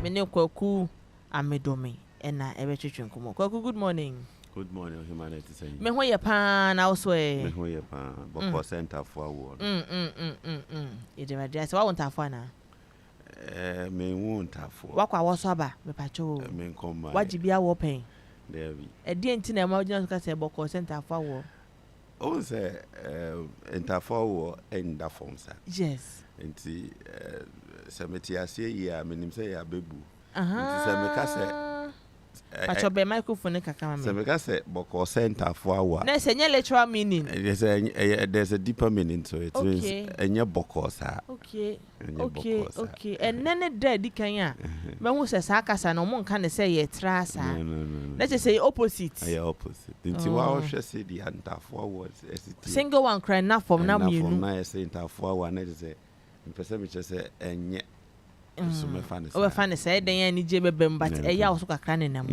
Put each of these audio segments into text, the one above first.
Mene Kwaku Amedume ena ebetwetwe nkomo. Kwaku, good morning. Good morning, humanity saying. Me ho ye pa na wo so e. Me ho ye pa, but center for award. You dey address wa won tafo na. Me won tafo. Wa kwa wo so aba me pa cho. Me come. Wa jibia wo pen. There be. E die nti na ma odina so say boko center for award. O say enter for award and that form sir. Yes. Nti semeti ase ya menim say ya bebu. Nti say me ka say Pacho be microphone kaka me. Say say boko center for award. Na say literal meaning. There's a deeper meaning to it. Okay. Means enye boko sir. Okay. And then the di kan ya. Me hu say sa kasa no mo nka ne say ye tra sa. No. Let's just say opposite. Yeah, opposite. Nti wa o hwe say the enter for award. Single one cry na form na mienu. Na say enter for award na say mpese me say enye so me fa ne say. O fa ne say den ya ni je bebem but e ya so kakra ne nam.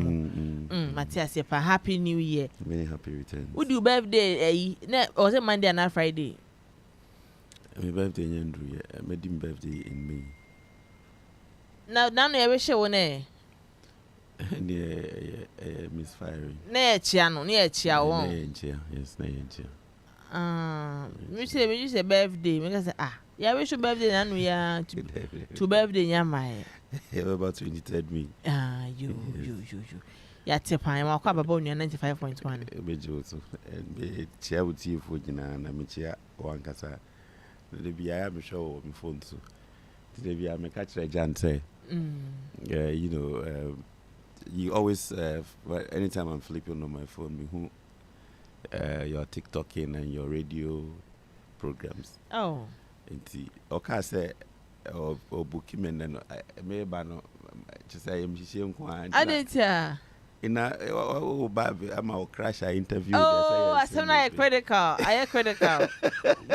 Matthias ye pa happy new year. Many happy returns. Would you birthday na was it Monday and Friday? My birthday Andrew yeah. My birthday in May. Now you wish you won eh. Misfiring. Na chia no, na chia won. Yes, na chia. Me say birthday, me say yeah, wish your birthday na no ya to birthday nya mai. About 23rd May. You. Ya tepan ma kwa baba onua 95.1. Bejo so. And chia wuti fo gina na me chia wankasa. The bia me show me phone so. The bia me catch the Jan say. Yeah, you know, you always anytime I'm flipping on my phone me who your TikToking and your radio programs. Oh. Enti oka say or booking and then me ba no just say am hihie nko an. Adetia. Ina baby am a crash interview oh, I say na critical. I critical.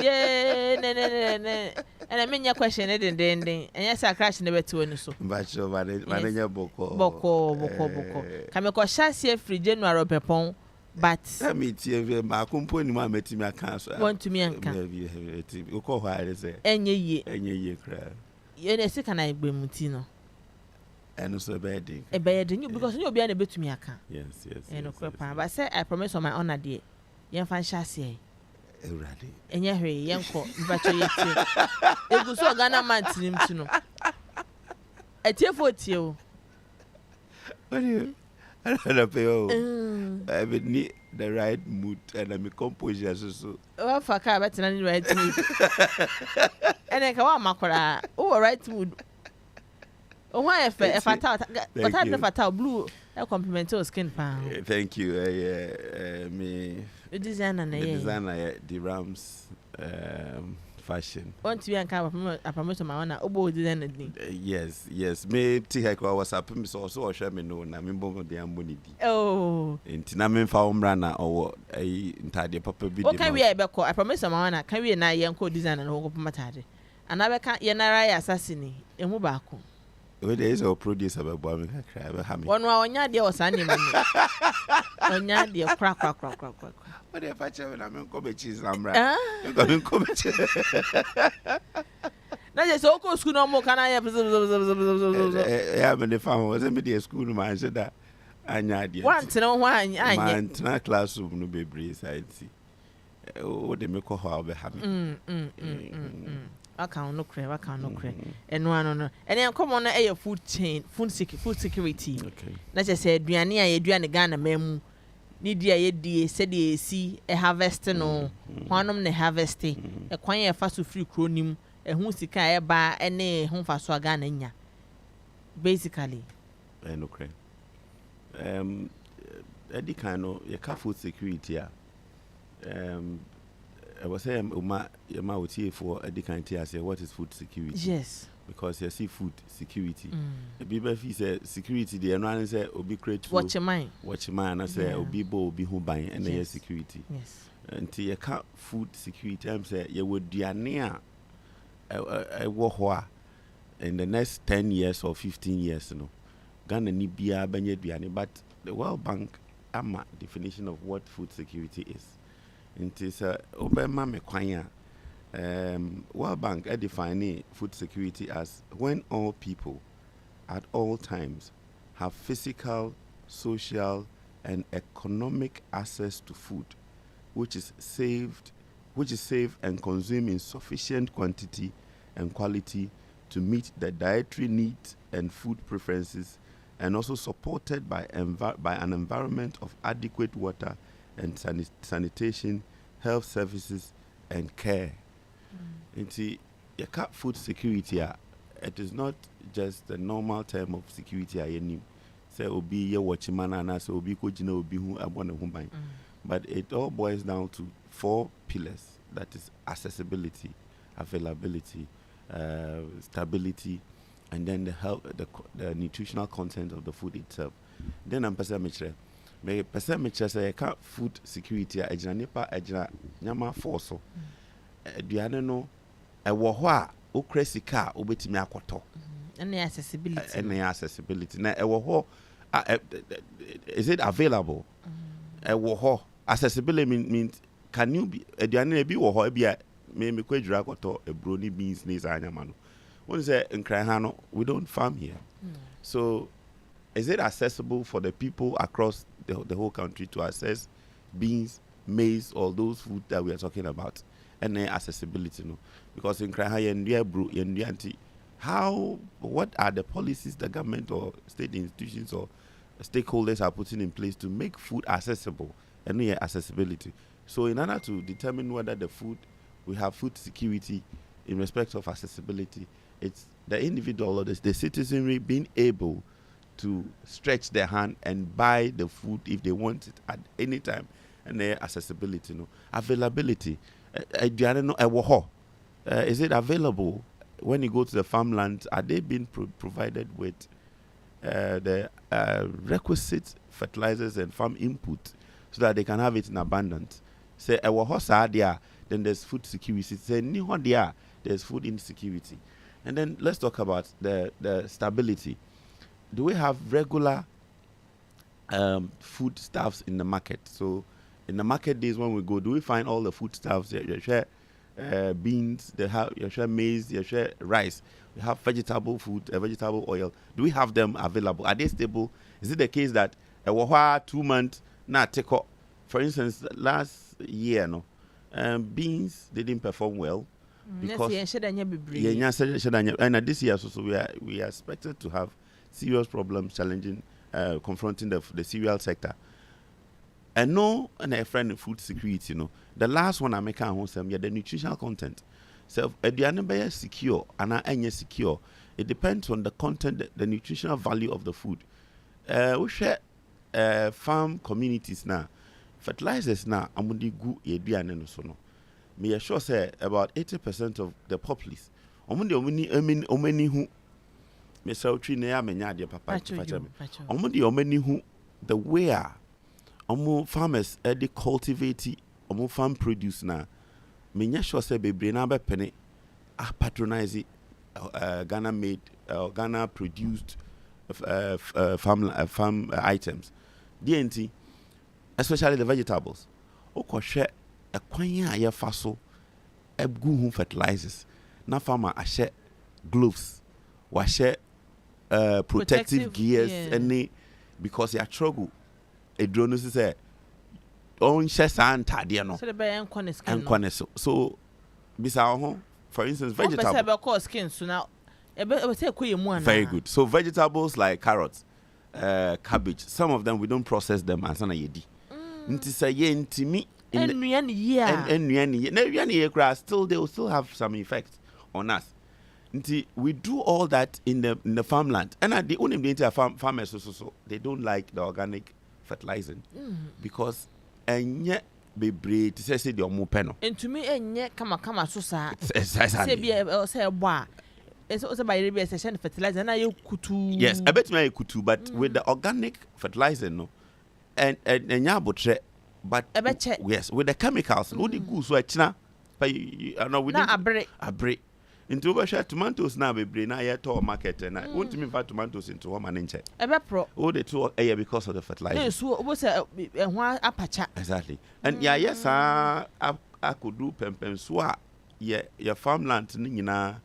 Yeah, ne. And I mean your question den. And yes I crash never to any so. But so mananya boko. Can me ko share free January pepon. But let me tell you, my company ma meti me cancel. Want to me anka. You call why say. Enye ye cry. You dey say can I gbe muti no. And so bad thing. A bad thing because you be an able to me aka. Yes. And but say I promise on my honor dear. Yen fan shase. Ready. Enye hwe yen ko mbacho yeti. Egu so Ghana man tinim tu no. Etiefo tie o. What do you? I don't know. I need the right mood and I'm a composure so. Oh, for car better than the right mood. And I come makora. Oh, right mood. Oh, why if I thought what I never thought blue a compliment to skin pan. Thank you. Me the designer the Rams fashion. Want to be a promotion my honor obo designer. Yes. Me take was up me so share me no na me bomb the money. Oh. Intina me fa umrana or entire papa bi. Okay, we be call I promise my honor can we na yenko designer no go matade. And I can yenara assassin emu ba ko. There is a producer about bombing her crab. Onua onya de osani me. Onya de crack. What if I tell I'm come cheese amra? I'm come cheese. Na je so ko school no mo kana ya. Yeah, but the farm was a school man said that anya de. Want no wan anya. Man na classroom no be breeze I see. Oh, they make ho be happy. I can't no cray. And no. And then come on a food chain, food security. Okay. Let's just say Duania ye Duana Ghana memu. Nidia ye said ye see a harvest no. One ne harvesting. A quite fast free cronim, a who sika ba any home for so Ghana. Basically. Okay. Eddie Kano, your food security. I was saying, Yama would see for a decant here say, what is food security? Yes. Because you see food security. The people say security, the another say, Obi create watch your mind. I say, Obi bo, Obi who buying, and yes. Security. Yes. Until you can't food security, I'm saying, you would be near a WOHO in the next 10 years or 15 years, you know. Ghana ni biya banye biani, but the World Bank, ama definition of what food security is. It is Obama Mekwanya. World Bank define food security as when all people at all times have physical, social, and economic access to food, which is safe and consumed in sufficient quantity and quality to meet the dietary needs and food preferences, and also supported by an environment of adequate water and sanitation, health services, and care. Inti yaka food security, it is not just the normal term of security. Say obi ye watchman and say obi ko jina obi hu abona hu ban. But it all boils down to 4 pillars. That is accessibility, availability, stability, and then the health, the nutritional content of the food itself. Then I'm person say food security ejina nipa ejina nyama force. Aduane no ewo ho a okresika obetimi akoto. And accessibility. Na ewo ho is it available? Ewo ho accessibility means can you be aduane bi wo ho bia me kwadura akoto ebroni beans ne za nyama no. When say nkran no we don't farm here. So is it accessible for the people across the whole country to access beans, maize, or those food that we are talking about? And then accessibility, no, because in what are the policies the government or state institutions or stakeholders are putting in place to make food accessible and accessibility? So in order to determine whether we have food security in respect of accessibility, it's the individual or the citizenry being able to stretch their hand and buy the food if they want it at any time, and their accessibility, no, availability. Is it available when you go to the farmlands? Are they being provided with the requisite fertilizers and farm input so that they can have it in abundance? Say then there's food security. Say there's food insecurity. And then let's talk about the stability. Do we have regular food stuffs in the market? So in the market days when we go, do we find all the foodstuffs? You share beans, you share maize, you share rice. We have vegetable food, vegetable oil. Do we have them available? Are they stable? Is it the case that 2 months now take up? For instance, last year, beans didn't perform well because and this year so we are expected to have serious problems challenging, confronting the cereal sector. And a friend in food security, the last one I make the nutritional content. So if secure and secure, it depends on the content, the nutritional value of the food. We share farm communities now, fertilizers now, amudi gu eduane so no. Me assure say about 80% of the populace. Omuni hu me say three na ya menya de papa. Omuni hu the way farmers they cultivate farm produce na menya sure say bebre na be pene patronize Ghana made Ghana produced farm items DNT, especially the vegetables. Okoshe a kwanya ya faso ebgu hu fertilizers na farmer ashe gloves wa share protective gears any because ya struggle a drone say on share antade no so the be enkwane so bisa for instance vegetables skin so now very good. So vegetables like carrots, cabbage, some of them we don't process them as an yedi. Nti say yentimi still they will still have some effect on us. Nti we do all that in the farmland. And the only farmers so they don't like the organic fertilizing because enye bebre to say the omo peno. And to me enye kama so sa. Say boa. It's also by the session fertilizer na you kutu. Yes, I bet me kutu, but with the organic fertilizer no and nyabotre but yes, with the chemicals no the go so achina but no we na abre into over share tomatoes na bebre na ye to market na want me for tomatoes into home and nche pro all the two because of the fertilizer so we say ho apacha exactly and yes I could do pempem so your farmland ni nyina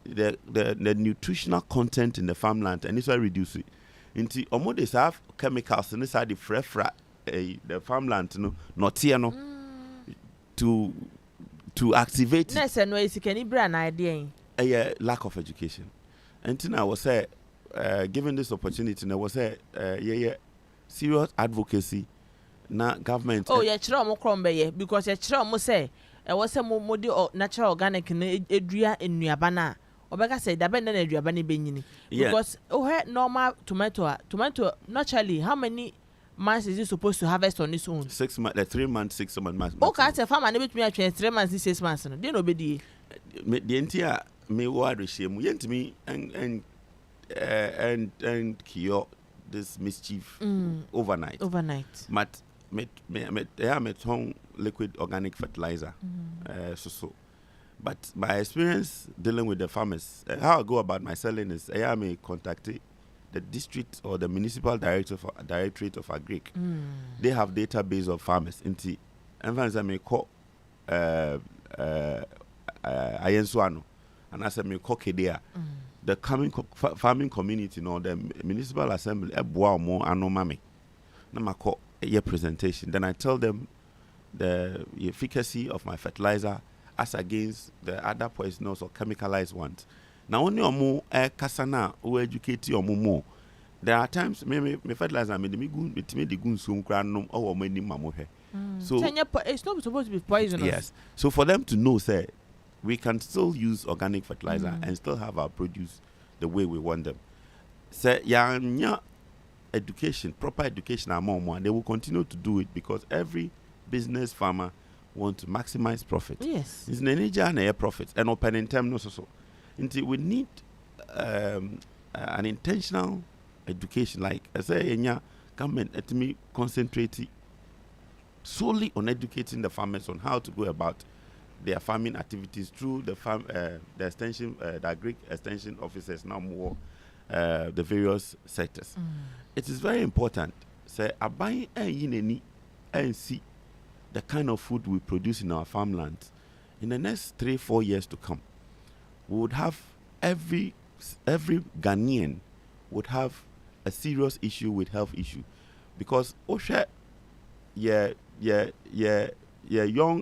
the nutritional content in the farmland and it's why reduce it. Into almost have chemicals and inside the fresh the farmland not here to activate. Yes, and ways you can brand idea. A lack of education. And then I was say, given this opportunity, I was say, serious advocacy. Na government. Oh, yeah, chiro mo because yeah, chiro mo say, was a modi or natural organic edria in Nuabana. Obeka said, the bend and Eduabani Benini. Because normal tomato naturally, how many months is it supposed to harvest on its own? 6 months, 3 months, 6 months. Okay, as a farmer, never to me 3 months, 6 months. They no be the entire me word shame yent me and cure this mischief overnight. But me home liquid organic fertilizer. But my experience dealing with the farmers, how I go about my selling is I may contact the district or the municipal directorate of agric. They have database of farmers. Inti, and I may call Ayensuano, and as I may call Kedea. The farming community, the municipal assembly, more anomami. Now I call a presentation. Then I tell them the efficacy of my fertilizer as against the other poisonous or chemicalized ones. Now only more kasana who educate you more. There are times me fertilizer me the gun soon cran or many mamohe. So it's not supposed to be poisonous. Yes. So for them to know, say, we can still use organic fertilizer and still have our produce the way we want them. Say education, proper education and they will continue to do it because every business farmer wants to maximize profit. Yes. It's an energy and a profit and open in terms so. Until we need an intentional education, like I say, government let me concentrate solely on educating the farmers on how to go about their farming activities through the the extension, the agri extension officers now more the various sectors. It is very important. Say, buy and see the kind of food we produce in our farmlands in the next 3-4 years to come. We would have every Ghanaian would have a serious issue with health issue because young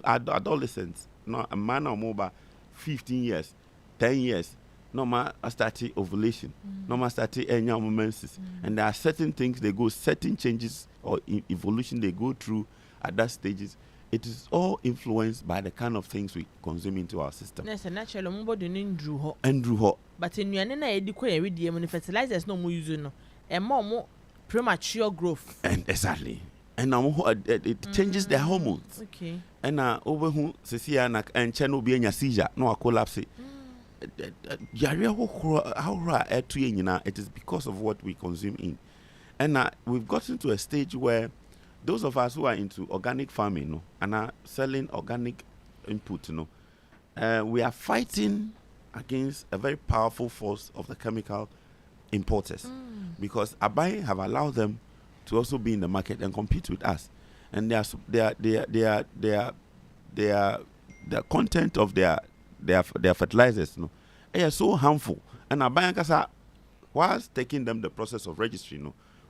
adolescents, no a man or more about 15 years, 10 years, no man starting ovulation, no man starting annual menses, and there are certain things certain changes or evolution they go through at that stages. It is all influenced by the kind of things we consume into our system. Yes, naturally, nobody Andrew Ho. But in your name, I fertilizers no more using and more premature growth. And exactly. And now it changes their hormones. Okay. And over who Cecilia and channel be a seizure, no a collapse. It is because of what we consume in. And we've gotten to a stage where those of us who are into organic farming and are selling organic input, we are fighting against a very powerful force of the chemical importers because Abai have allowed them to also be in the market and compete with us, and the content of their fertilizers, are so harmful, and Abai whilst taking them the process of registry,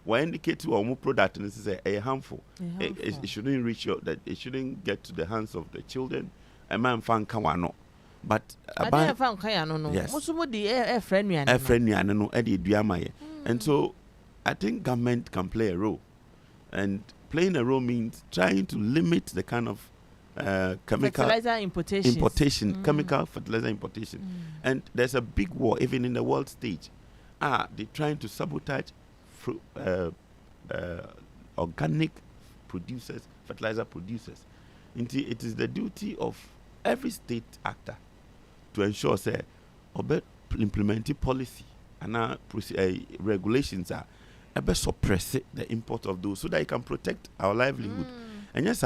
will indicate to our product and this is a harmful. It shouldn't reach it shouldn't get to the hands of the children. A man found Kawano. But I found Kayano. Yes. A friend, and so I think government can play a role. And playing a role means trying to limit the kind of chemical fertilizer importation, chemical fertilizer importation. And there's a big war even in the world stage. They're trying to sabotage organic producers, fertilizer producers. It is the duty of every state actor to ensure say implementing policy and regulations are suppress the import of those so that it can protect our livelihood. And yes,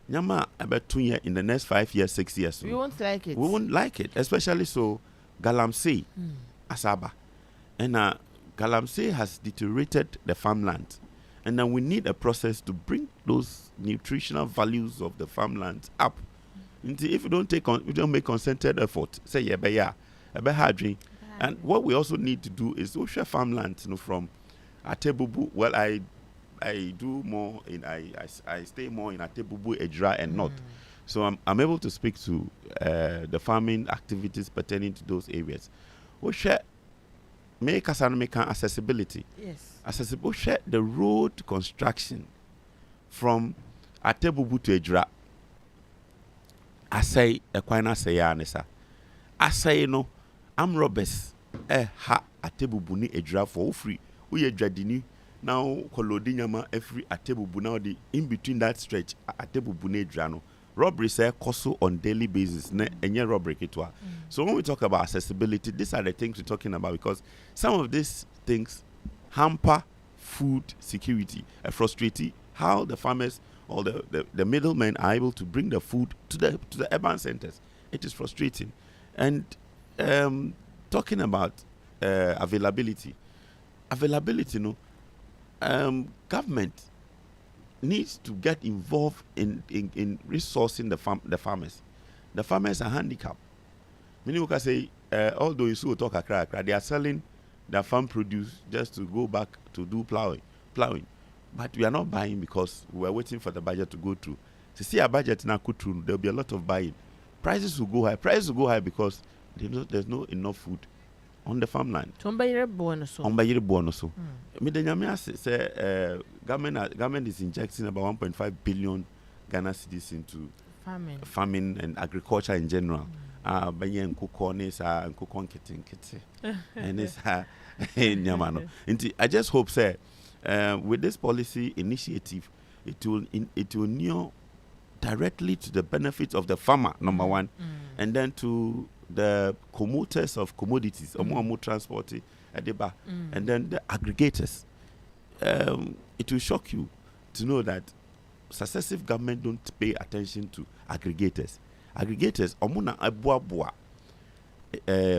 Nyama about 2 years in the next 5 years, 6 years. We won't like it. We won't like it, especially so Galamsey, Asaba. And Galamsey has deteriorated the farmland. And then we need a process to bring those nutritional values of the farmland up. If you don't make concentrated effort, say a bit hard. And what we also need to do is to share farmlands, from Atebubu. Well, I do more in I stay more in Atebubu, Ejra, and North. So I'm able to speak to the farming activities pertaining to those areas. We share make accessibility. Yes. Accessible share the road construction from Atebubu to Ejra. I say Equina say Anessa. I say no, I'm robbers. Ha Atebubu ni Ejra for free. We Ejradini now Kolodinyama every Atebubu now the in between that stretch Atebubu ni Ejra no. Robbery say cost on daily basis. Enye robbery kitwa. So when we talk about accessibility, these are the things we're talking about because some of these things hamper food security, frustrating how the farmers or the middlemen are able to bring the food to the urban centers. It is frustrating. And talking about availability, government needs to get involved in resourcing the farmers. The farmers are handicapped. Many can say, although you talk a they are selling their farm produce just to go back to do plowing. But we are not buying because we are waiting for the budget to go through. To see a budget now go through, there will be a lot of buying. Prices will go high. Prices will go high because there's no enough food on the farmland. Government is injecting about 1.5 billion Ghana cedis into farming and agriculture in general. I just hope, sir, with this policy initiative, it will kneel directly to the benefits of the farmer, number one, and then to the commuters of commodities, transporting at the bar, and then the aggregators. It will shock you to know that successive government don't pay attention to aggregators. Aggregators, omuna abuabua,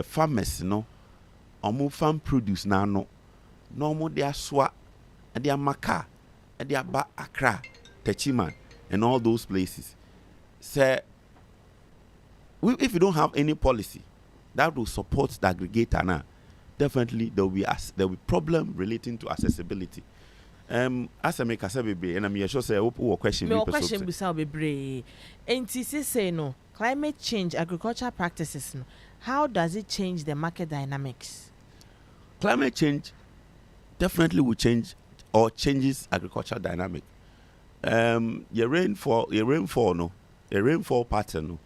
farmers, farm produce no more their swa, and their maka, and their ba Accra, Techiman, and all those places. Say, if you don't have any policy that will support the aggregator now, definitely there will be problem relating to accessibility. As I make a baby, and I'm sure say question. No question beside be and say no climate change agricultural practices. No, how does it change the market dynamics? Climate change definitely will change or changes agricultural dynamic. Your rainfall pattern no,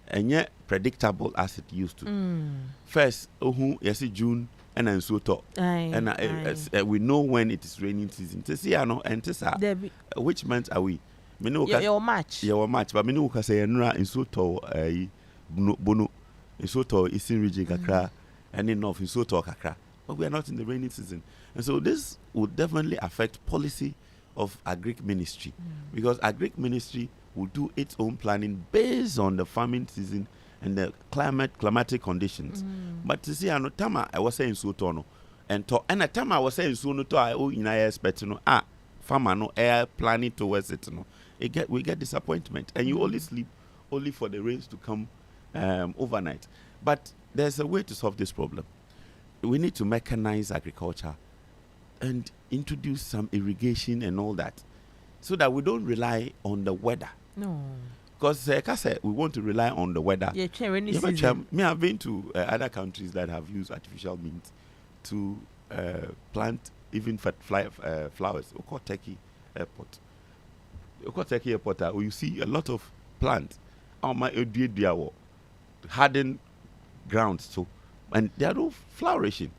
and yet predictable as it used to. First, yes, June. And then so talk. And we know when it is raining season. Which month are we? Your match. But we can say in so tall bono in so tall Eastern region kakra and in North in so tall kakra. But we are not in the rainy season. And so this would definitely affect policy of agric ministry. Because agric ministry will do its own planning based on the farming season and the climatic conditions. But to see tama I was saying so tono and a time I was saying so no to I expect farmer no air planning towards it no. We get disappointment and you only sleep only for the rains to come overnight. But there's a way to solve this problem. We need to mechanize agriculture and introduce some irrigation and all that so that we don't rely on the weather. No. Because we want to rely on the weather. I've been to other countries that have used artificial means to plant even flowers. We call Turkey Airport. You see a lot of plants on my hardened grounds. So, and they are all flourishing.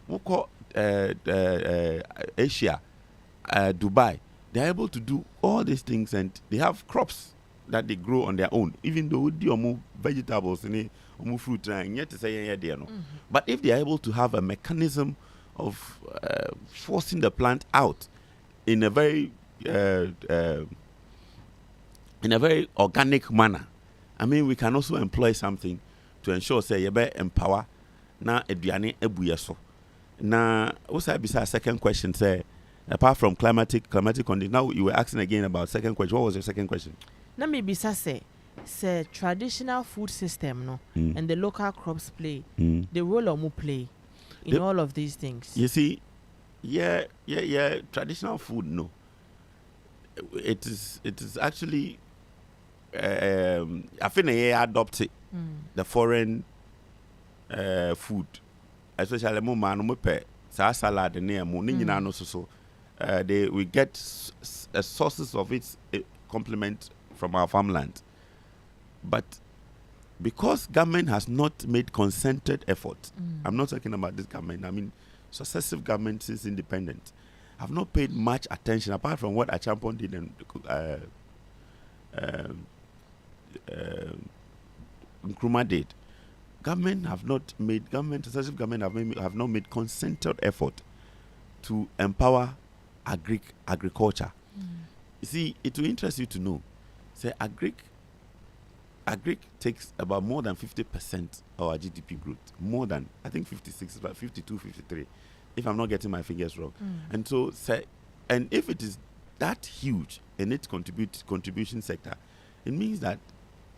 We call Asia, Dubai. They are able to do all these things and they have crops that they grow on their own, even though they are more vegetables and more fruit and yet to say no. But if they are able to have a mechanism of forcing the plant out in a very organic manner, I mean we can also employ something to ensure say you better empower na eduane ebuyeso. Na also besides second question say apart from climatic conditions, now you were asking again about second question. What was your second question? Na me bisa say say traditional food system no and the local crops play the role of play in all of these things. You see, traditional food no. It is actually I think they adopt it, the foreign food, especially mo man mo pe sa salad ne mo ni nyina no so we get sources of its complement from our farmland. But because government has not made concerted effort, I'm not talking about this government, I mean successive governments since independence have not paid much attention apart from what Achampon did and Nkrumah did. Successive government have not made concerted effort to empower agriculture. You see, it will interest you to know. Say agric takes about more than 50% of our GDP growth. More than, I think 56, about 52, 53, if I'm not getting my fingers wrong. And so, and if it is that huge in its contribution sector, it means that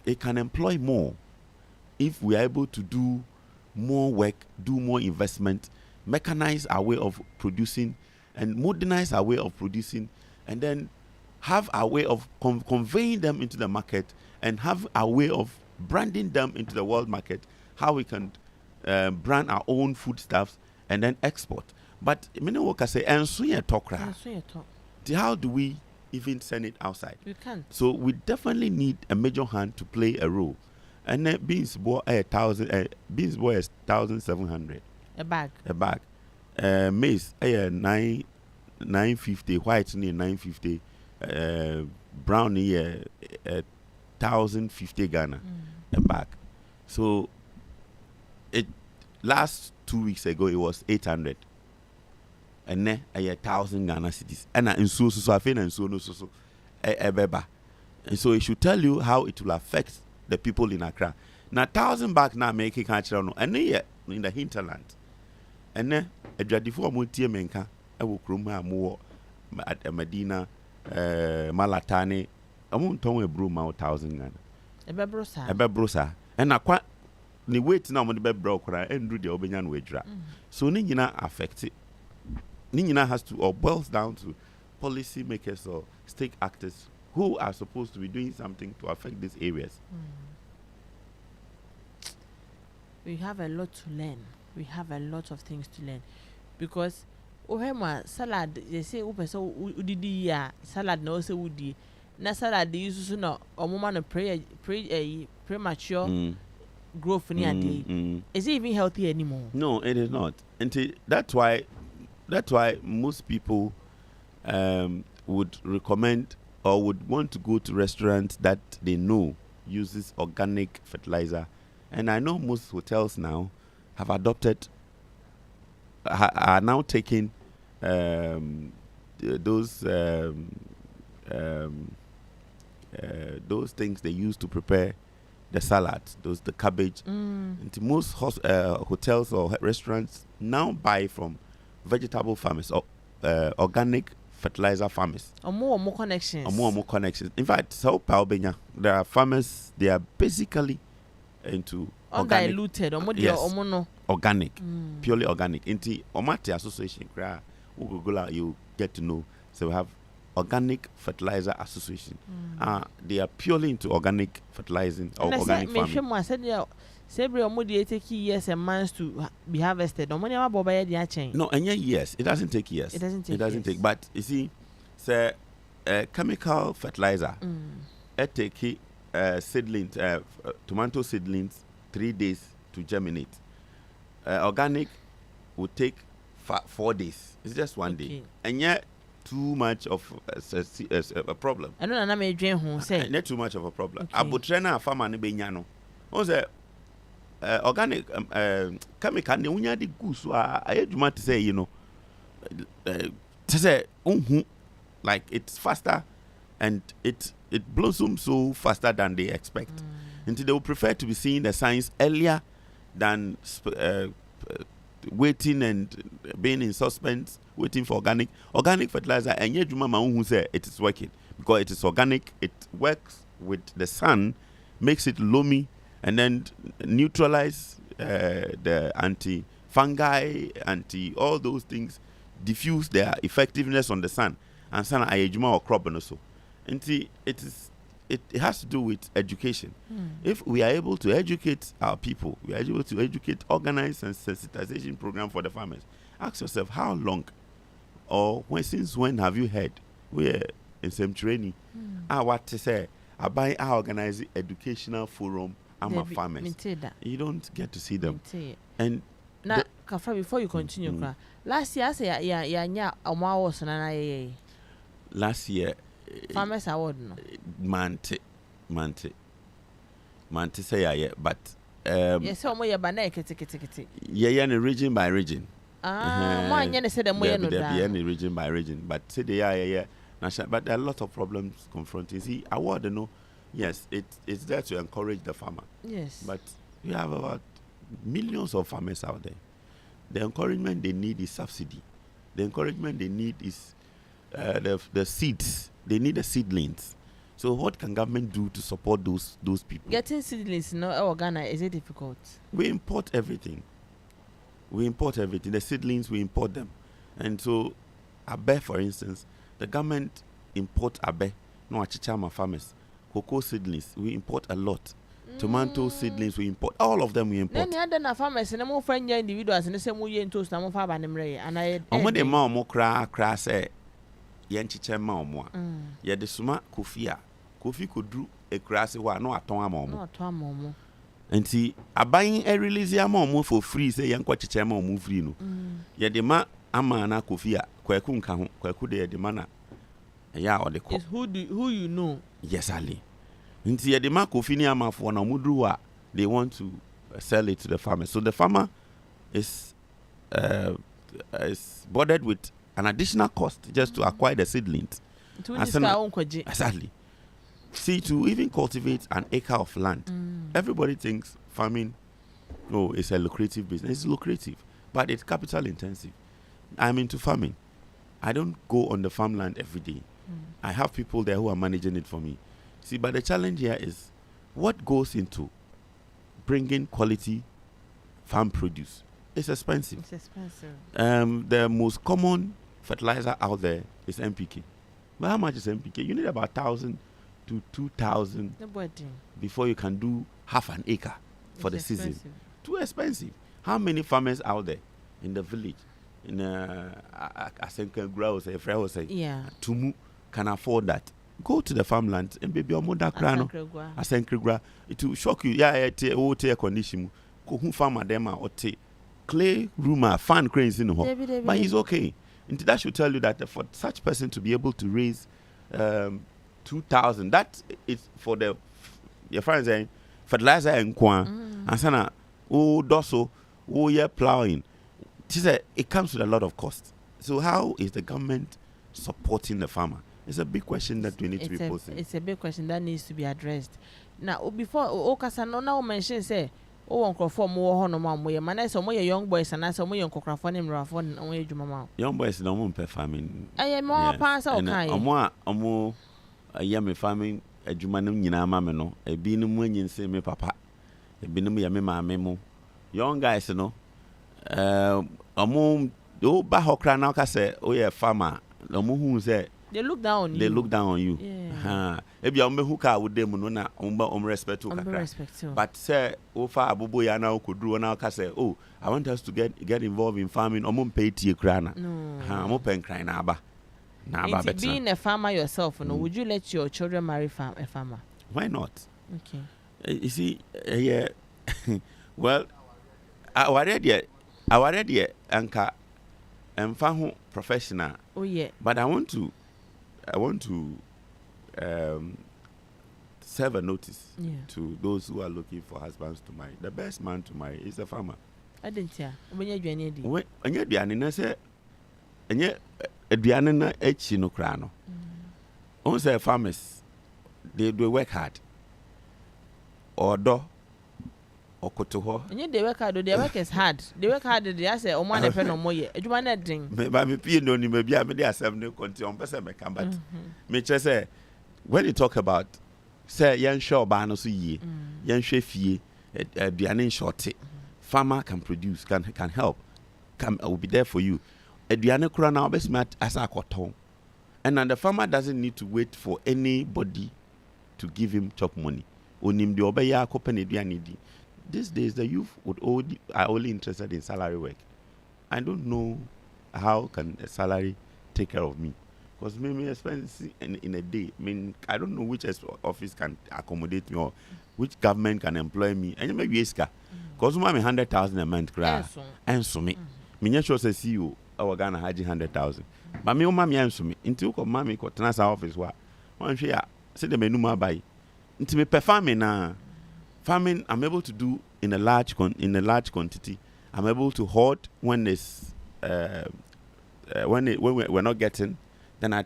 it can employ more if we are able to do more work, do more investment, mechanize our way of producing, and modernize our way of producing, and then have our way of conveying them into the market, and have our way of branding them into the world market, how we can brand our own foodstuffs and then export. But many workers say, how do we even send it outside? We can't. So we definitely need a major hand to play a role. And then beans boy is 1,700. A bag. Maize 950, white near 950, brown near 1,050 Ghana a bag. So it last 2 weeks ago it was 800. And then 1,000 Ghana cities. And so I feel and so beba. And so it should tell you how it will affect the people in Accra. Now 1,000 back now making culture no, and then in the hinterland. And then a dreadful multi menka, I will cruma more at Medina, Malatane. I won't tell me broom out 1,000 Ghana. A bebrosa. And I quite the wait now on the bed broke and do the Obenian wage. So Nina affected. Nina has to, or boils down to policy makers or stake actors who are supposed to be doing something to affect these areas. We have a lot to learn. We have a lot of things to learn. Because salad, they say salad no say woody. Na salad they use no or woman premature growth in a day. Is it even healthy anymore? No, it is not. And that's why most people would recommend or would want to go to restaurants that they know uses organic fertilizer. And I know most hotels now have adopted, are now taking those things they use to prepare the salad, the cabbage. And most hotels or restaurants now buy from vegetable farmers or organic fertilizer farmers. Or more connections. In fact, there are farmers, they are basically into organic. Undiluted. Organic. Purely organic. Into Omate Association, you get to know. So we have Organic Fertilizer Association. They are purely into organic fertilizing or organic farming. Say take years and months to be harvested. No, and yes, it doesn't take years. It doesn't take. But you see, say chemical fertilizer. It take seedlings, tomato seedlings 3 days to germinate. Organic would take 4 days. It's just 1 day, and yet too much of a problem. I don't know. Say not too much of a problem. Abutrena farmer ni benyano. Once organic chemical ne unya di gusu ayeduma to say, you know, to say like it's faster and it blossoms so faster than they expect. And they will prefer to be seeing the signs earlier than waiting and being in suspense, waiting for organic fertilizer. And yet, who say it is working because it is organic. It works with the sun makes it loamy, and then neutralize the anti-fungi, all those things, diffuse their effectiveness on the sun, and sun ayejuma or crop and so. And it has to do with education. If we are able to educate our people, we are able to educate, organize and sensitization program for the farmers. Ask yourself, how long or since when have you heard we're in some training? What to say? I organize educational forum. I'm a farmer. You don't get to see them. And now, Kafra, before you continue, last year I say yeah awards na last year farmers award no mante say yeah, but yes, so moye ba na kete yeah region by region. Mo anya say dem moye no da. There be region by region, but say they yeah national, but there are a lot of problems confronting. See, award no, yes, it's there to encourage the farmer. Yes, but we have about millions of farmers out there. The encouragement they need is subsidy. The encouragement they need is the seeds. They need the seedlings. So what can government do to support those people? Getting seedlings in Ghana, is it difficult? We import everything. The seedlings, we import them. And so abe, for instance, the government import abe, no achichama farmers. Cocoa seedlings, we import a lot. Tomato seedlings, we import. All of them we import. Then the farmers and more friendly individuals and the same way into some farm and I the more cra say yanchiche ma omwa. Ya de suma Kofi could do a grassy one, no atom. And see, a buying a release yamo for free, say young quachichemo move free no. Ya de ma amana Kofia, Kwakun Kahu, Kwaku de mana. Ya or the is who you know. Yes, Ali. And see, the mark of Finiama for Namudua, they want to sell it to the farmer. So the farmer is bothered with an additional cost just to acquire the seedlings. Exactly. See, to even cultivate an acre of land, everybody thinks farming, it's a lucrative business. It's lucrative, but it's capital intensive. I'm into farming. I don't go on the farmland every day. I have people there who are managing it for me. See, but the challenge here is what goes into bringing quality farm produce. It's expensive. The most common fertilizer out there is NPK. But how much is NPK? You need about 1,000 to 2,000 before you can do half an acre for the season. Too expensive. How many farmers out there in the village, in Asenka Grouse, Tumu, can afford that? Go to the farmland and baby your mother crano. Asenka it will shock you. Yeah, air condition. Who farmer them or take clay rumor fan cranes in the home. But he's okay. And that should tell you that for such person to be able to raise 2,000, that is for the your friends saying fertilizer and kwan and sana doso plowing. She said it comes with a lot of cost. So how is the government supporting the farmer? It's a big question that we need to be posing. It's a big question that needs to be addressed. Now, before Okasano now mention say, Uncle for more no mom, we manage some more young boys and some more young cockrafon and raffon and way to young boys no one per farming. I am more pass okay. More a yummy farming a jumanum yina mameno, a binum when you say me papa, a binum yamma memo. Young guys, no. A moon, do Bahokra now say, oh, yeah, farmer, no moon say. They look down on you. They look down on you. Yeah. Maybe I'm who with them no respect to but say far abubo ya now could do now say, oh, I want us to get involved in farming. Pay tea crana. No. I'm open crying naba. Being a farmer yourself, would you let your children marry a farmer? Why not? Okay. You see, yeah. Well, I already anchor and found professional. Oh yeah. But I want to serve a notice to those who are looking for husbands to marry. The best man to marry is a farmer. I didn't hear. When you're doing it, when you're doing it, say, and yet, a Diana no crano. Only farmers, they work hard. Or do. Or kotoho. And they work hard. Their work is hard. They work hard. They say, "Oh, man, no more yet." You want that thing? But me pay no ni me be a me dey accept no continue. On person me come but me just say when you talk about say yen sure ba no so ye yen hwe fie aduane short farmer can produce can help will be there for you aduane kura na obesima asa akoton and then the farmer doesn't need to wait for anybody to give him chop money onim de obeya akopa na aduane di. These days the youth are only interested in salary work. I don't know how can a salary take care of me. Because maybe spend in a day. I mean, I don't know which office can accommodate me or which government can employ me. And maybe because I'm 100,000 a month. And so me. Me sure say CEO our Ghana had 100,000. But me mama and so me. Until come mommy ko tenasa office wa. One share say the menu ma buy. Until me perform na farming I'm able to do in a large quantity. I'm able to hoard when there's when we're not getting. Then I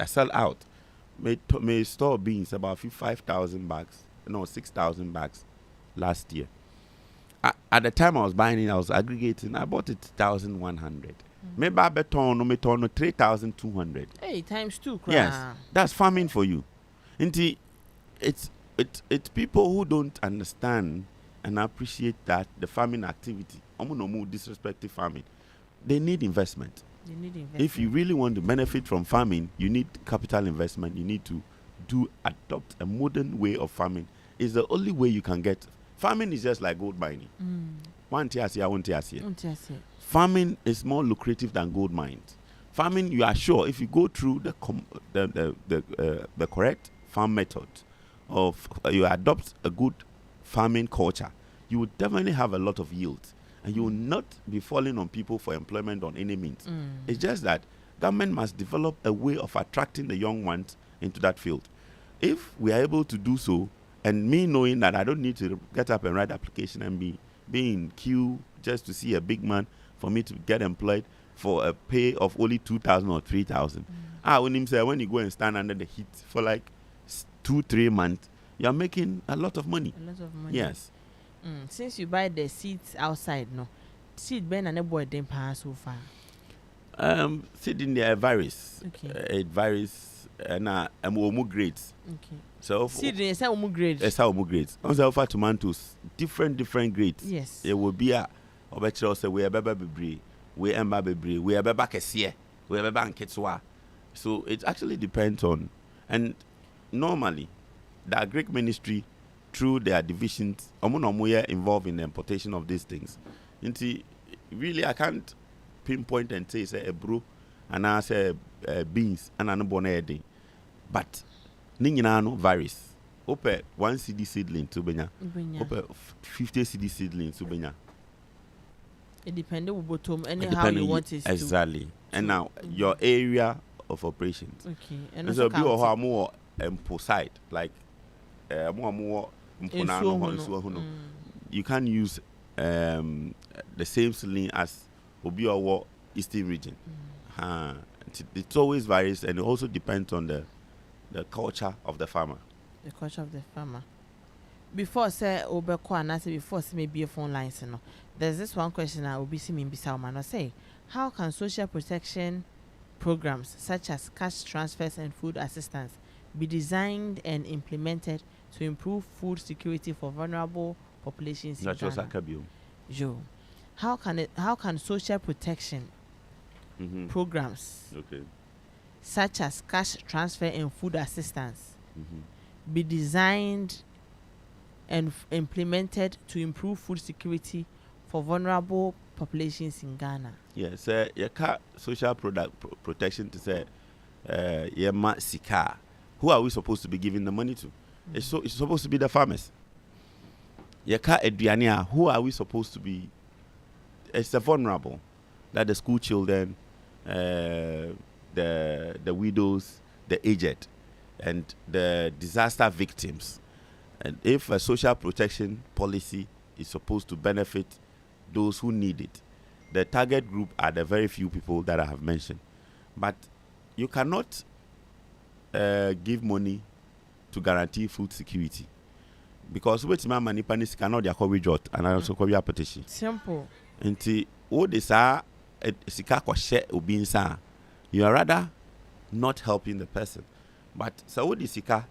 sell out. May store beans about 5,000 bags. No, 6,000 bags last year. At the time I was buying it, I was aggregating. I bought it 1,100. Maybe I bet on 3,200. Hey, times 2. Crap. Yes, that's farming for you. It's people who don't understand and appreciate that the farming activity. I'm no disrespecting farming. They need investment. If you really want to benefit from farming, you need capital investment. You need to adopt a modern way of farming. It's the only way you can get. Farming is just like gold mining. One TRC. Farming is more lucrative than gold mines. Farming, you are sure if you go through the correct farm method, of you adopt a good farming culture, you will definitely have a lot of yield. And you will not be falling on people for employment on any means. It's just that government must develop a way of attracting the young ones into that field. If we are able to do so, and me knowing that I don't need to get up and write application and be in queue just to see a big man for me to get employed for a pay of only 2,000 or 3,000. When you go and stand under the heat for like 2-3 months, you're making a lot of money. Yes. Since you buy the seeds outside, no seed ben and a boy didn't pass so far. Seed in there varies. Okay. It varies and omu grades. Okay. So seed is omu grades. It's omu grades. Also for tomatoes, different grades. Yes. It will be a obetro say we beba bebre, we emba bebre, we beba kesiye, we beba nketswa. So it actually depends on, and normally the agric ministry through their divisions, omunomuye involved in the importation of these things. Really, I can't pinpoint and say a brew and I say beans and an bonnet. But Ninginano varies. Ope 1 CD seedling to Benya. Ope 50 CD seedling to Benya. It depends on bottom anyhow you want it. Exactly. And now your area of operations. Okay. And so be more side like more. You can't use the same seedling as Obi or Eastern region. It always varies, and it also depends on the culture of the farmer. The culture of the farmer. Before say Obeko and I say before say maybe a phone lines, no. There's this one question I will be seeing Bisau say, how can social protection programs such as cash transfers and food assistance be designed and implemented to improve food security for vulnerable populations in Ghana? How can social protection programs such as cash transfer and food assistance be designed and implemented to improve food security for vulnerable populations in Ghana? Yes, you can't social protection to say sika. Who are we supposed to be giving the money to? It's supposed to be the farmers. Who are we supposed to be? It's the vulnerable, like the school children, the widows, the aged, and the disaster victims. And if a social protection policy is supposed to benefit those who need it, the target group are the very few people that I have mentioned. But you cannot give money to guarantee food security, because which my money panis cannot their coverage out and also cover your petition. Simple. Until all this are sika share ubinsa, you are rather not helping the person. But so what is sika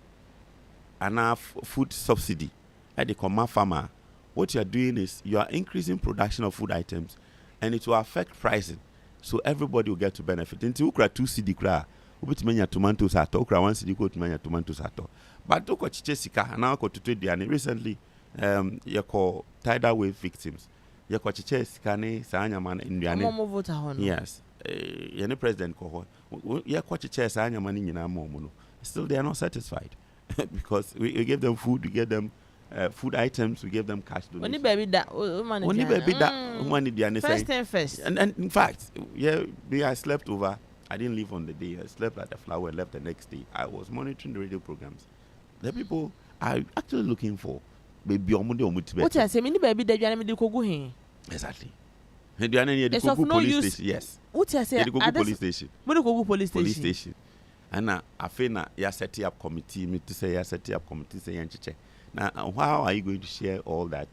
enough food subsidy at the common farmer, what you are doing is you are increasing production of food items, and it will affect pricing. So everybody will get to benefit. Until you cry 2 cedi cry, you tomatoes at all, 1 cedi go to tomatoes at all. But to coach Jessica, and now go to trade the recently, you call tidal wave victims. You coach Jessica, Sanya man in the yes, any president call you coach Chess, Sanya man in Yamono. Still, they are not satisfied because we gave them food, we gave them food items, we gave them cash donations. Only baby that, money first and first. And in fact, I slept over. I didn't leave on the day. I slept at the flower and left the next day. I was monitoring the radio programs. The people are actually looking for baby what I say, many baby that you are go here. Exactly. It's of no use. Yes. What I say, police station. Police station. And I feel that you are setting up committee. Me to say you are setting up committee. Say now, how are you going to share all that?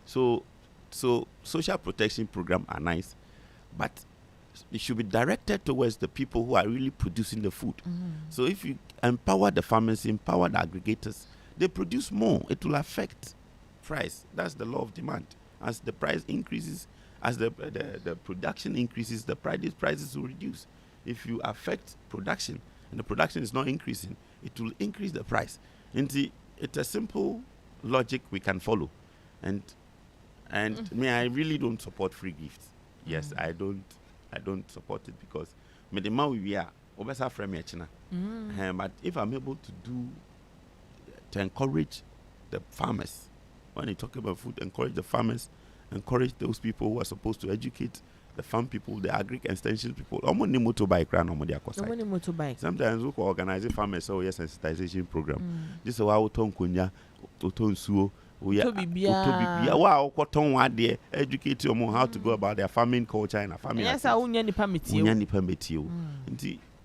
So social protection programs are nice, but it should be directed towards the people who are really producing the food. So if you empower the farmers, empower the aggregators, they produce more. It will affect price. That's the law of demand. As the price increases, as the production increases, the prices will reduce. If you affect production and the production is not increasing, it will increase the price. It's a simple logic we can follow. And I really don't support free gifts. Yes, I don't support it because the man we are obesa frame China. But if I'm able to encourage the farmers, when you talk about food, encourage the farmers, encourage those people who are supposed to educate the farm people, the agri extension people. Sometimes we can organize a farmers sensitization program. This is how educate you how to go about their farming culture and farming. Yes,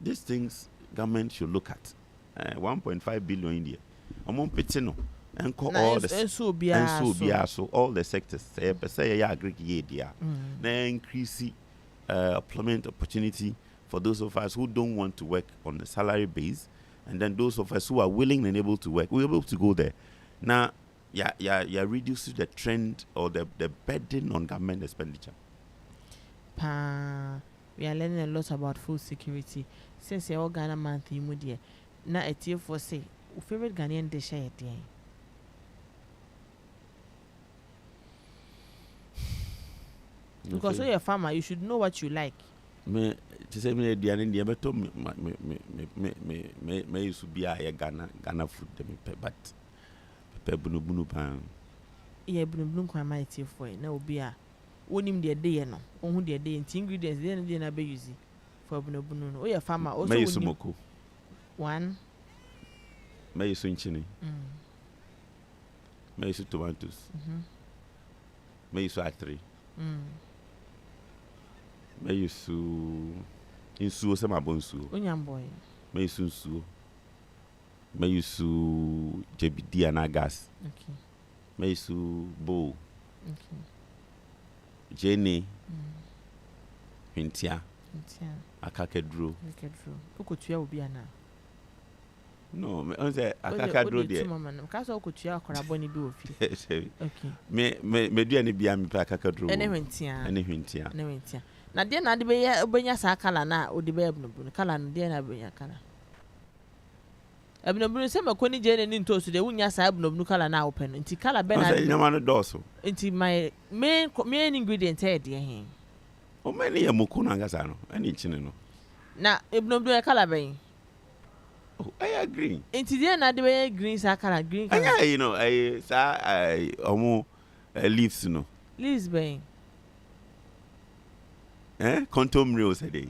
these things government should look at. 1.5 billion India. And call all the so all the sectors say increase employment opportunity for those of us who don't want to work on a salary base, and then those of us who are willing and able to work, we're able to go there. Now, reducing the trend or the burden on government expenditure. We are learning a lot about food security since your Ghana month in now a tier for say favorite Ghanaian dish at the end. Because you're a farmer, you should know what you like. Me to say me the India beto me used to be a Ghana food but bunu pan. Yeah, bunu kwa mighty for it. Now be a onim the day no. On the day ingredients then na be use for bunu. Oh yeah, farmer also me use moko. One. Me use inchini. Me use tomatoes. Me use atri. Me use insuo se mabonsuo. Onyam boy. Me use insuo. Me use JBD and gas. Okay. Me use bowl. Okay. Jenny. Hintia. Akakedro. Okotua obi ana. No, me on say akakedro there. Because okotua akora boni bi ofi. Okay. Me do any bia me pa akakedro. Ene hwentia. Na de na de be obenya sa kala na odi be ebunubunu kala no de na obenya kala ebunubunu se makoni je ne ntosu de wunya sa ebunubunu kala na open nti kala be na nyama no doso nti my main ingredient e de hen o many ya moko na ngasa no ani chine no na ebunubunu e kala be oh I agree nti de na de be green sa kala green kala yeah you know omo leaves no leaves be Quantum real today.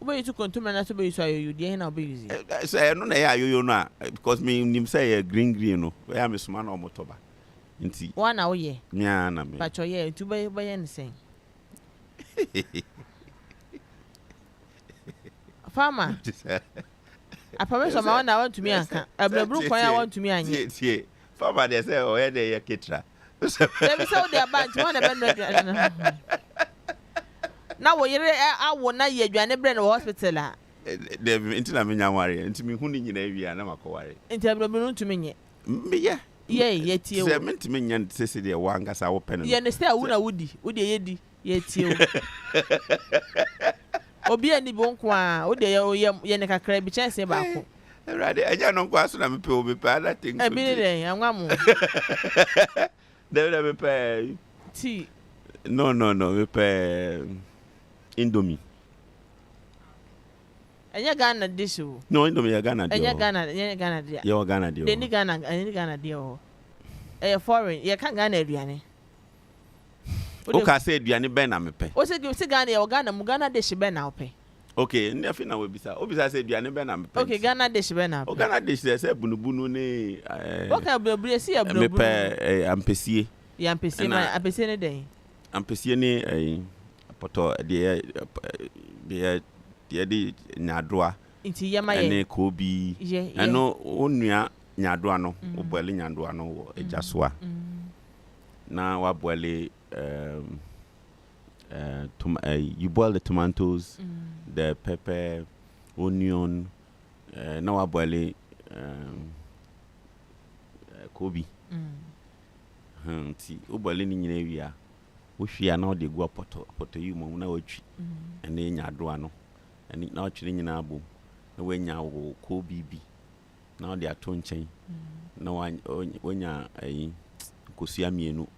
Where you to consume and to be so you the end of busy. So I don't know you know because me him say green no. Where am man or motoba. Inti. 1 hour ye. Yeah na me. But you to buy anything. Farmer. I promise my one I want to me anka. Abnabru kwan I want to me anye. Farmer they say oh here dey ketra. Let me say they are bad one e now we I will not ye aduane bre no hospital a into na menya ware into me hu ni nyina wi na makoware into abrobi to me ye ye tie se me ntime nya sese de wanga sa wo pen ye ne say awuna wudi ye di ye tie obi ani bo nko a wo de ye ne kakra bi chance ba ko Ready, I don't know so na me pay obi pa that thing. E bi dey anwa mo. Dey me pay. Tea. No, me pay Indomie. Enya Ghana dish o. No, Indomie ya Ghana dia. Enya Ghana dia. Ya Ghana dia. Dey ni Ghana dia o. Foreign, ye kan Ghana aduane. O ka say aduane ben na me pay. O say Ghana ya Ghana mu Ghana dish ben na o pay. Okay, ndefi na we bisa. Obisa say aduane ben na me pay. Okay, Ghana dish ben na. O Ghana dish say bunubunu ne Okay, bunubunu si ya bunubunu. Me pay ampesie. Ya ampesie ma ampesie ne den. Ampesie ne poto de di nyadoa. Inti yama ye. Ene kobi. Eno onua nyadoa no, obwele nyadoa no wo ejasoa. Na wa boile you boil the tomatoes, the pepper, onion, now I boil kobe. See, o boil in area. We are now the go poto you mona watch, and then ya doano, and it now chilling in our boom. When ya kobe be. Now they are tone chain. No one when ya a kusiami no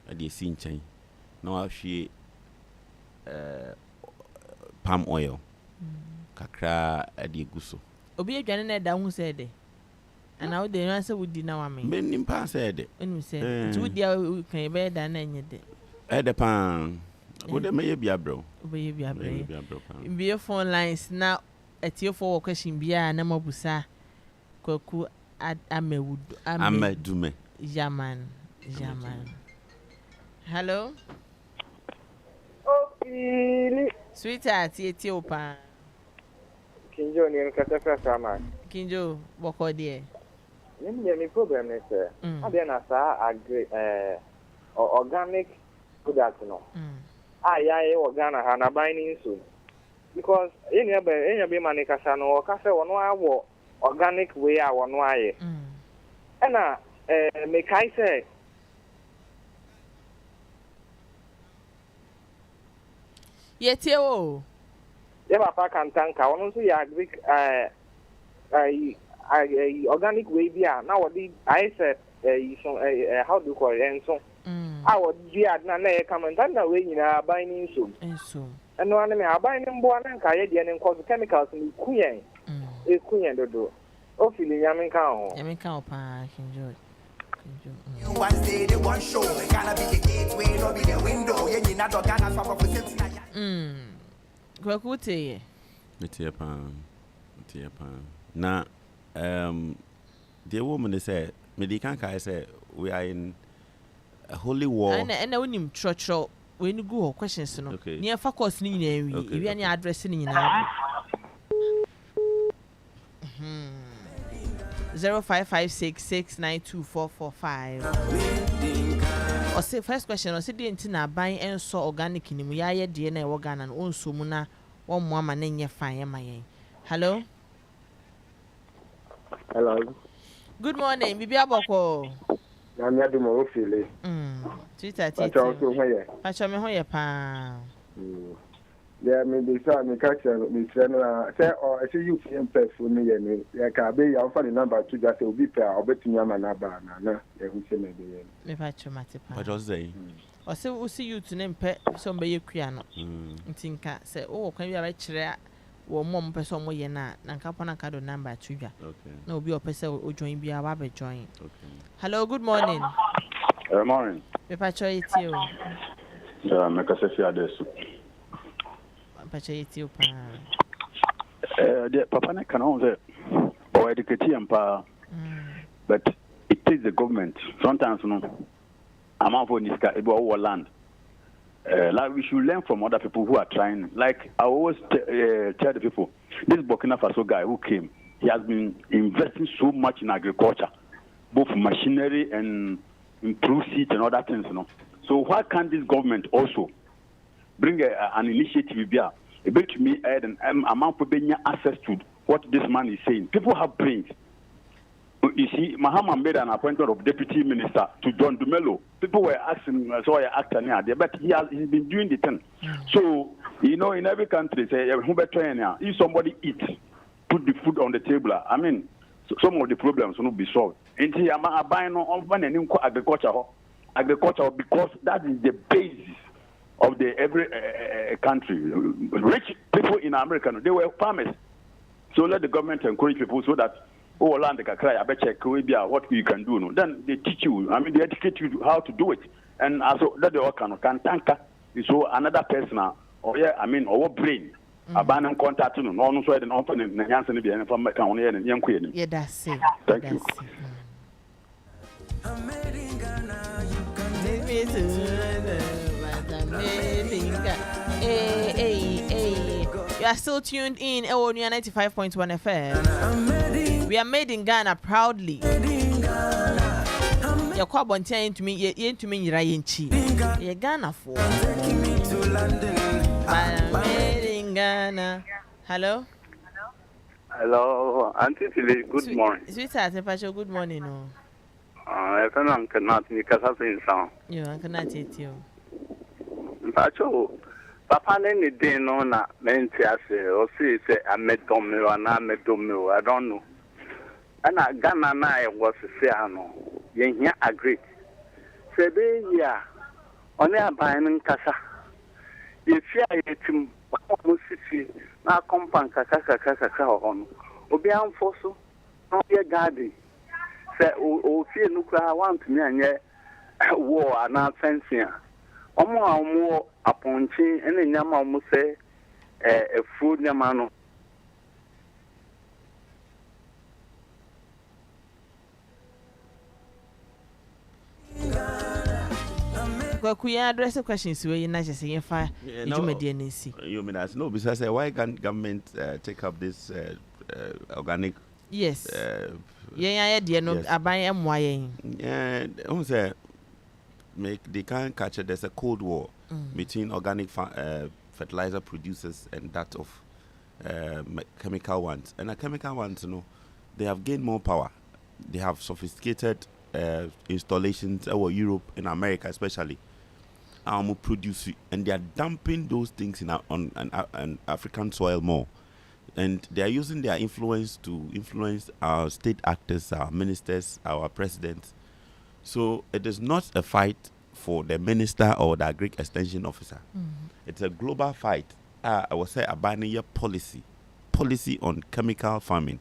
at the scene chain. Now she palm oil kakra ade guso obi adwane na da hu say de ana wo de no say wudi na wa me menim pa say de enu say ti wudi kan be da na enye de de pan wo de meye bia bro obi bia bia phone lines na etie for question bia na mabusa Kwaku Amedume Yaman hello sweetheart, yeti opa. Kinjo ni nkata sama. Kinjo boko die. Ni problem is abi na sa agri organic product no. Ya organic ha na buy ni so. Because enya be mani kasa no kasa wono awo organic way a wono aye. Na me kai say Yetie o. Ye papa kan tanka wono so ya agric organic way bia na wodi I said how do you call it enso. Our dia na na e come na we nyina ban ni nso. Enso. Eno ane me aban ni mbo na nka ye de ne nko chemicals ni kuyen. E kuyen dodo. O fili nyame kan ho. Nyame kan o pa Kinjo. One day the one show gonna be the gateway, no be the window. You need not Ghana swap for safety. Kwaku teye. Metie pa. Na the woman say me kan kai say we are in a holy war. And wonim trotro we ni go questions no. Near focus ni nyina wi. Ewi ani address ni nyina. 0556692445. Or say first question or say the ntina ban enso organic ni mu ya ye de na e wo Ghana no onso mu na wo mo ama na nye fan ye mayen. Hello. Good morning, bibi aboko. Na me adu mo ofile. Twitter titi. Pacho me ho ye pa. Yeah, me be say me catch me say no say or say you fit phone me ye me ya ka be ya for the number to just obi pe obetumi ama na ba na ye hu say me be ye me pacho mate pa but just say o say o see you to name pe so be ye kua no ntinka say o kwan bia ba kire wo mom pe so mo ye na nka pona ka do number to dwa na obi o pe say o join bia ba be join. Hello, good morning. Good morning. Me pacho yeti o. Yeah, me ka se fi adesu. Pacho yeti o pa. The papa na kan on say or educate empa. But it takes the government sometimes no amount for niska ebo our land. Like we should learn from other people who are trying. Like I always tell the people, this Burkina Faso guy who came, he has been investing so much in agriculture, both machinery and improve seeds and other things, you know. So why can't this government also bring an initiative here? a bit to me, and amount of access to what this man is saying. People have brains. You see, Mahama made an appointment of deputy minister to John Dumelo. People were asking, so I actor near there, but he's been doing the thing. So, in every country, say, if somebody eats, put the food on the table. I mean, some of the problems will not be solved. And here, I'm buying on agriculture because that is the basis of the every country. Rich people in America, they were farmers. So let the government encourage people so that land I bet check what you can do. No? Then they teach you. I mean, they educate you how to do it. And also that they all can tanker. So another person, or brain. Abandon contact no no so den open na yanse ne bia from ka won ye ne yenko ye ne. Yeah, that's it. Thank you. Hey. You are still tuned in Onua 95.1 FM. We are made in Ghana proudly. Your kwabontia into me yira yenchi. Ye Ghana for. Made in Ghana. Hello. Hello, Auntie Tilly, good morning. Sweetheart, good morning. No. I cannot make a sound. You cannot eat you. Pacho, Papa, any day no na mentiase, or say, Amedume, and Amedume, I don't know. And I Ghana was a say, no, you agree. Say, yeah, only a buying casa. If you are city, now compound kaka on. Obian Fosso, not your garden. Say, oh, fear no cry, want me and yet war and not fencing. More upon chin, and then Yama must say a food Yamano. Kwaku address the questions where you not just saying fire. You mean as no, because why can't government take up this organic? Yes. Yeah, no, I buy MYA. Yeah, they can't catch it. There's a cold war between organic fertilizer producers and that of chemical ones. And the chemical ones, they have gained more power. They have sophisticated installations over Europe and America especially. Produce and they are dumping those things on African soil more, and they are using their influence to influence our state actors, our ministers, our presidents. So it is not a fight for the minister or the Agric extension officer. It's a global fight. I would say a binary policy on chemical farming,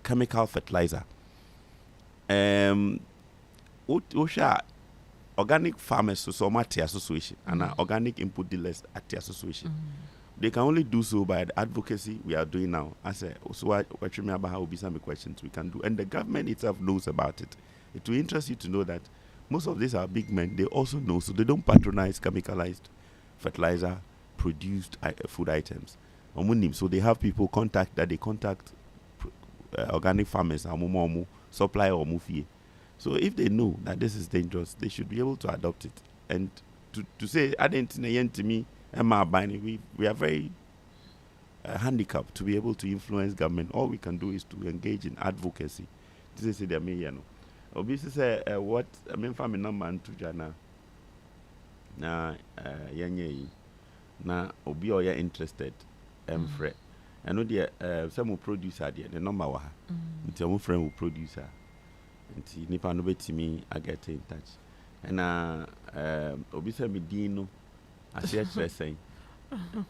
chemical fertilizer. Organic farmers society association and organic input dealers at the association. They can only do so by the advocacy we are doing now. I say, so what you mean about how be some questions we can do, and the government itself knows about it. It will interest you to know that most of these are big men. They also know, so they don't patronize chemicalized fertilizer produced food items. So they have people contact organic farmers and supply or mufie. So if they know that this is dangerous, they should be able to adopt it. And to say, I didn't to me, we are very handicapped to be able to influence government. All we can do is to engage in advocacy. This is the me, Obviously, say what I mean, family number and to Jana. Na yanye na obi or you're interested, fret. I know the some producer the number wa. Some friend will producer. And nipa no betimi I get in touch. And obi say me dino I say saying.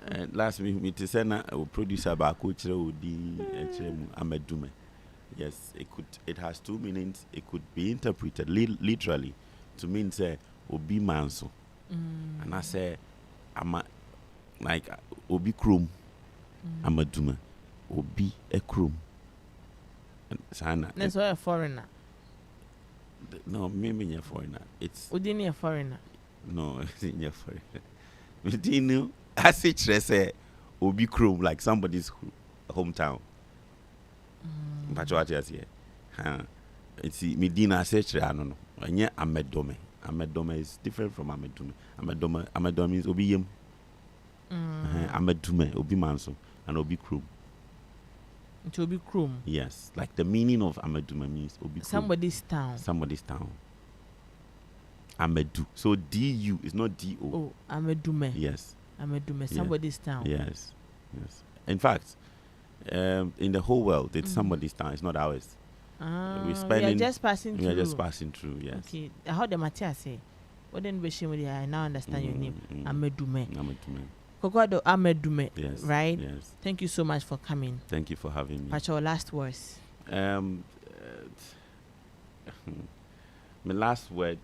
And last me to say na producer ba ko kire odi Amedume. Yes, it has two meanings. It could be interpreted literally to mean say obi manso. And I say I'm like obi krum Amedume. Obi a krum. That's why a foreigner. No, maybe a foreigner. It's Udini a foreigner. No, it's in your foreigner. Udini, I say Obi Chrome, like somebody's hometown. But what you say? It's Medina Setre, I don't know. And yet Amedume. Amedume is different from Amedume. Amedume means Obiyem. Amedume, Obi Manso, and Obi Krum. It will be Krum. Yes, like the meaning of Amedume means Obi Krum. Somebody's town. Somebody's town. Amedu. So D-U is not D-O. Oh, Amedume. Yes. Amedume, somebody's town. Yes. Yes. In fact, in the whole world, it's somebody's town. It's not ours. We are just passing through. We are just passing through, yes. Okay. How the Matthias say? What then I now understand your name. Amedume. Amedume. Kokoado Amedume. Yes. Right? Yes. Thank you so much for coming. Thank you for having me. What's your last words? My last word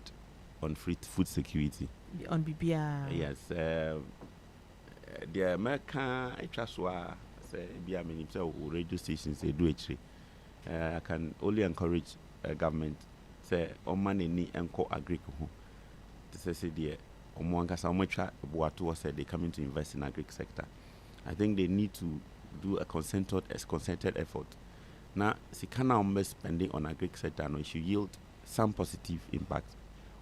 on food security. On BBR. Yes. The American, I trust say radio stations they do it. I can only encourage government say on money ni enco agriculture. To say the said they coming to invest in agric sector. I think they need to do a concerted effort. Now, Sikana spending on agric sector and it should yield some positive impact.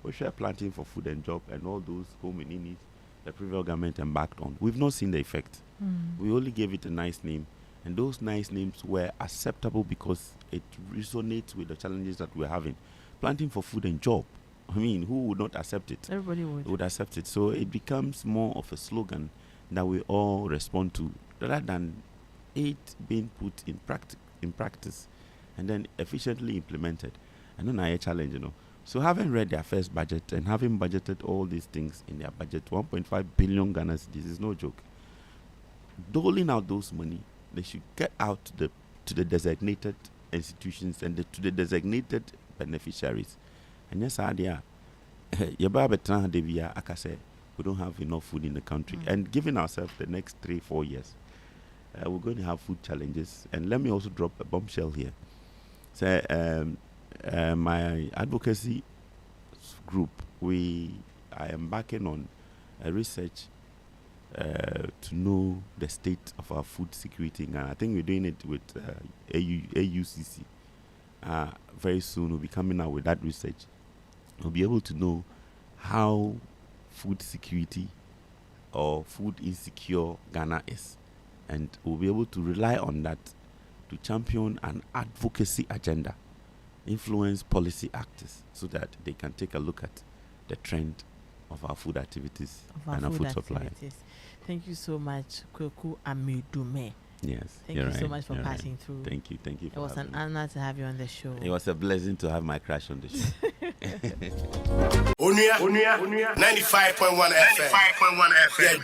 We share planting for food and job and all those home needs the previous government embarked on. We've not seen the effect. We only gave it a nice name, and those nice names were acceptable because it resonates with the challenges that we're having. Planting for food and job. I mean, who would not accept it? Everybody would accept it. So it becomes more of a slogan that we all respond to, rather than it being put in practice and then efficiently implemented. And then a challenge, So having read their first budget and having budgeted all these things in their budget, 1.5 billion Ghana cedis is no joke. Doling out those money, they should get out to the designated institutions and to the designated beneficiaries. And yes, idea. We don't have enough food in the country. And given ourselves the next 3-4 years, we're going to have food challenges. And let me also drop a bombshell here. So, my advocacy group, I am embarking on a research to know the state of our food security in Ghana. I think we're doing it with AUCC. Very soon we'll be coming out with that research. We'll be able to know how food security or food insecure Ghana is. And we'll be able to rely on that to champion an advocacy agenda, influence policy actors so that they can take a look at the trend of our food activities and our food supply. Thank you so much, Kwaku Amedume. Yes. Thank you so much for passing through. Thank you. It was an honor to have you on the show. It was a blessing to have my crush on the show. Onua 95.1 FM. 95.1 FM. Yeah,